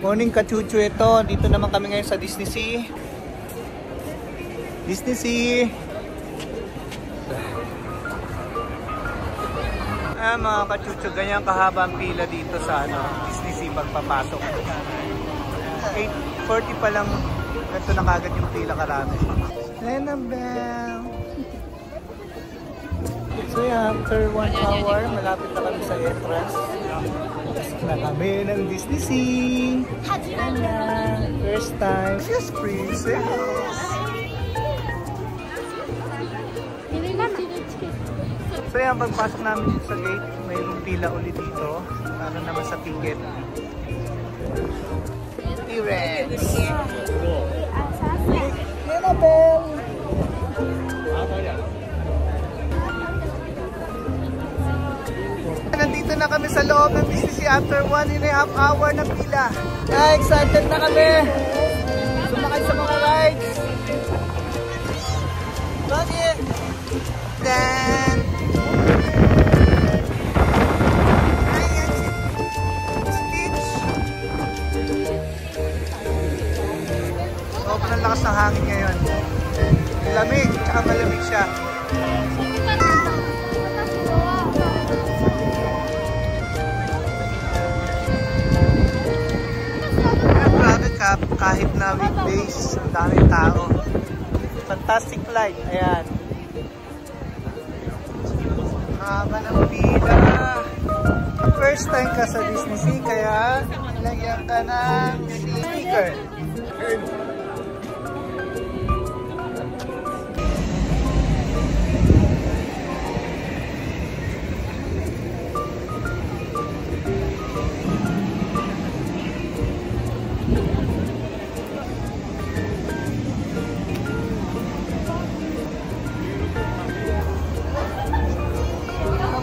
Morning kachuchu ito. Dito naman kami ngayon sa Disney Sea. Disney Sea. Mga kachuchu, ganyan kahaba ang pila dito sa Disney Sea pagpapasok. 8:40 pa lang. Ito na kagad yung pila karami. Annabelle. So after 1 hour, malapit na kami sa entrance. Na kami ng Disney Sea. First time. Yes, princess. So yan, pagpasok namin dito sa gate, mayroong pila ulit dito. Para naman sa ticket. T-Rex. Annabelle. Nandito na kami sa loob ng Disney Sea after 1.5 hour na pila. Excited na kami! Sumakay sa mga rides! Bakit? Then... Ayan si Stitch! Sobrang lakas ng hangin ngayon. Lamig, tsaka malamig siya. Kahit na weekdays, ang daming tao. Fantastic flight, ayan. Haba ng pila. First time ka sa Disney Sea, kaya lagyan ka ng sticker.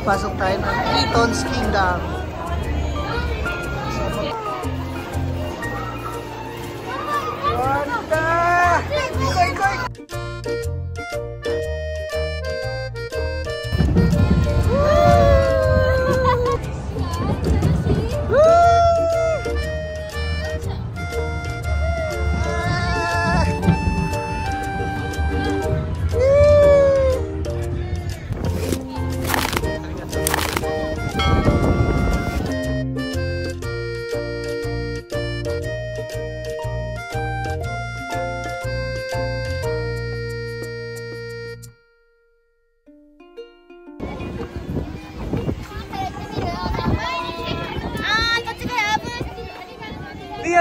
Pasok tayo ng Triton's Kingdom. Wanda! Ikoy!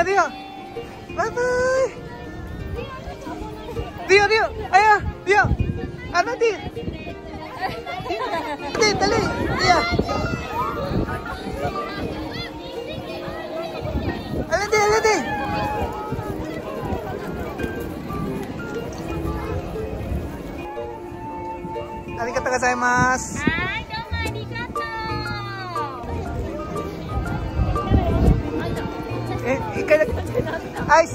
Dia. Bye-bye. Dia. Ayah, dia. Ano di? Dali. Dia. Aladi. Arigatou gozaimasu. Ay,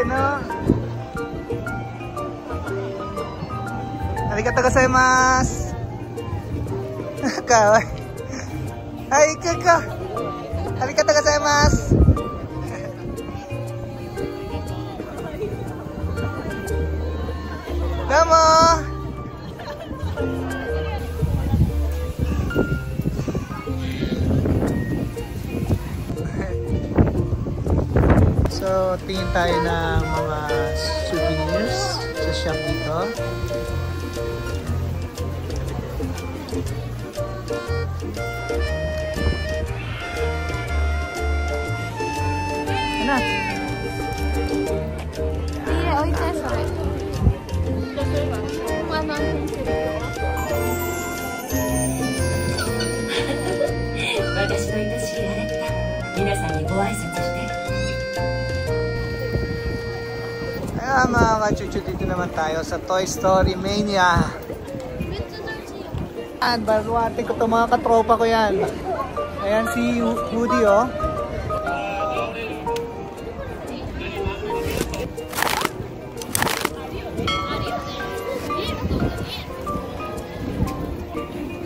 no. Arigatou gozaimasu. Kawaii. Ay, kaka. Arigatou gozaimasu. Domo. So, tingin tayo ng mga souvenirs sa shop dito. Ano? Mga kachuchu, dito naman tayo sa Toy Story Mania. Baluarte ko ito, mga katropa ko yan. Ayan si Woody, oh.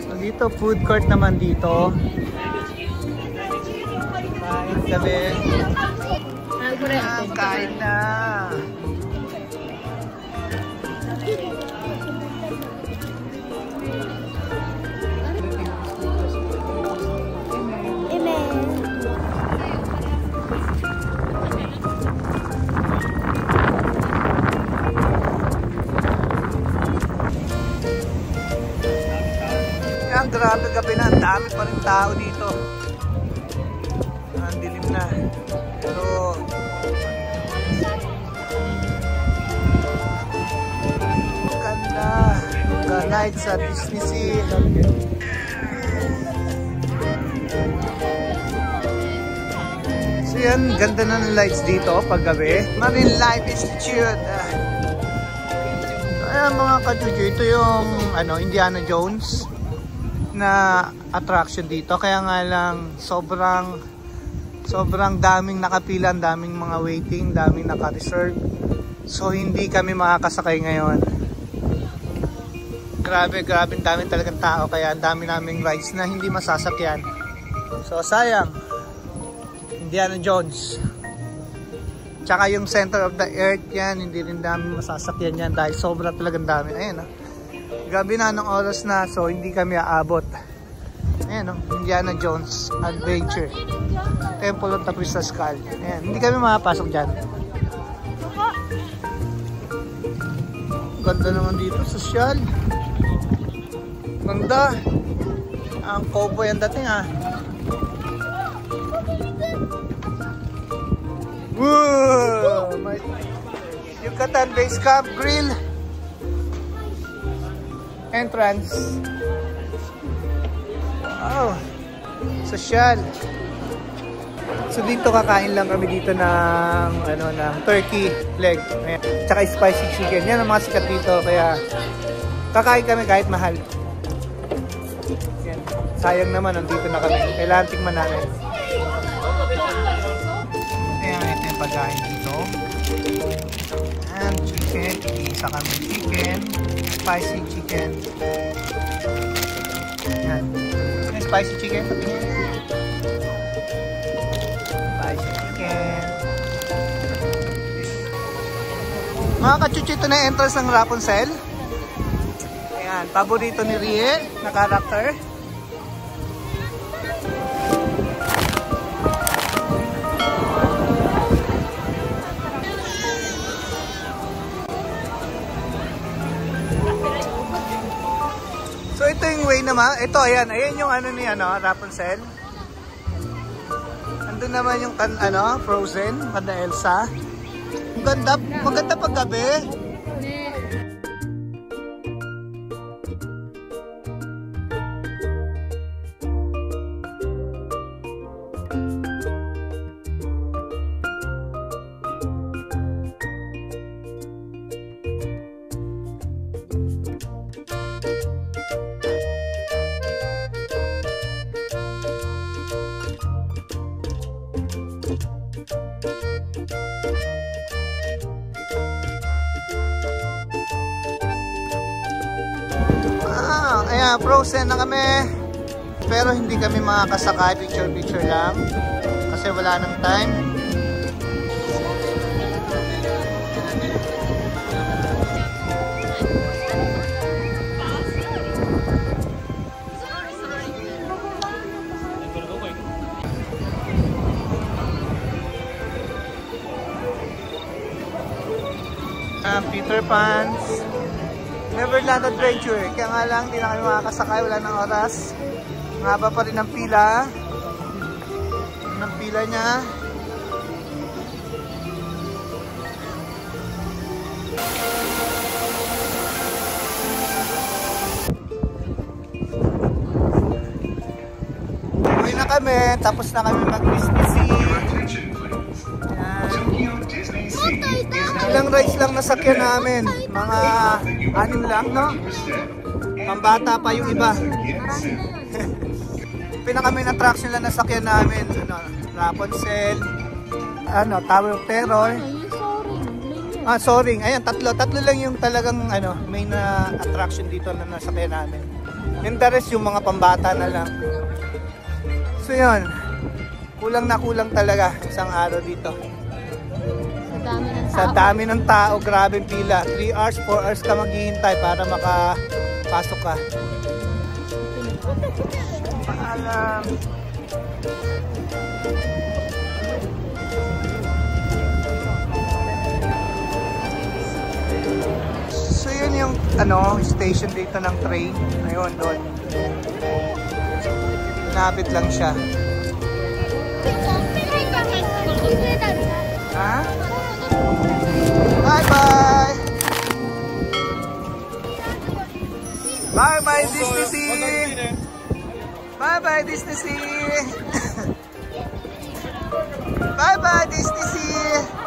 So dito, food court naman dito. Kain kami. Kain na. Grabe gabi na, ang dami pa rin tao dito. Ang dilim na. Pero ganda. Night sa Disney Sea. So yan, ganda na ng lights dito pag gabi. Marine Life Institute. Ayan mga kajuju, ito yung Indiana Jones na attraction dito, kaya nga lang sobrang daming nakapila, daming mga waiting, daming naka-reserve, so hindi kami makakasakay ngayon. Grabe daming talagang tao, kaya dami naming rides na hindi masasakyan. So sayang, Indiana Jones tsaka yung Center of the Earth, yan hindi rin dami masasakyan yan dahil sobra talagang dami. Ayan gabi na ng oras na, so hindi kami aabot. Ayan Indiana Jones Adventure Temple of the Crystal Skull. Ayan, hindi kami makapasok dyan. Ganda naman dito, sosyal. Ganda. Ang cowboy ang dating Woo! Yucatan Base Camp Grill entrance. Wow, sosyal. So dito kakain lang kami dito ng ng turkey leg. Ayan. Tsaka spicy chicken. Yan ang mga sikat dito, kaya kakain kami kahit mahal. Yan. Sayang naman nandito na kami. Kailangan tikman namin. Ayan, ito yung pagkain dito. And chicken, isa kami chicken. Spicy chicken. Yan. Spicy chicken. Spicy chicken. Mga kachuchi, ito na yung entrance ng Rapunzel. Ayan, paborito ni Rie na character. So ito yung way naman. Ito ayan yung ni Rapunzel. Andun naman yung Frozen, kada Elsa. Maganda pag gabi. Ayan, Frozen na kami. Pero hindi kami makakasakay. Picture lang. Kasi wala nang time. Peter Pan's Neverland Adventure. Kaya nga lang, hindi na kami makakasakay. Wala ng oras. Mahaba pa rin ang pila. Ang pila niya. Uwi na kami. Tapos na kami mag-Disney Sea. Ilang rides lang nasakyan namin. Mga 6 lang, no? Pambata pa yung iba. Pinaka-main attraction lang nasakyan namin. Rapunzel, Tower of Terror. Soaring. Ayan, tatlo lang yung talagang main na attraction dito na nasakyan namin. And the rest yung mga pambata na lang. So yun, kulang na kulang talaga isang araw dito. Sa dami ng tao, grabe pila. 3 hours, 4 hours ka maghihintay para makapasok ka. Paalam. So yun yung station dito ng train. Ayun, doon. Napit lang siya. Ha? Bye-bye! Bye-bye, Disney Sea! Bye-bye, Disney Sea! Bye-bye, Disney Sea!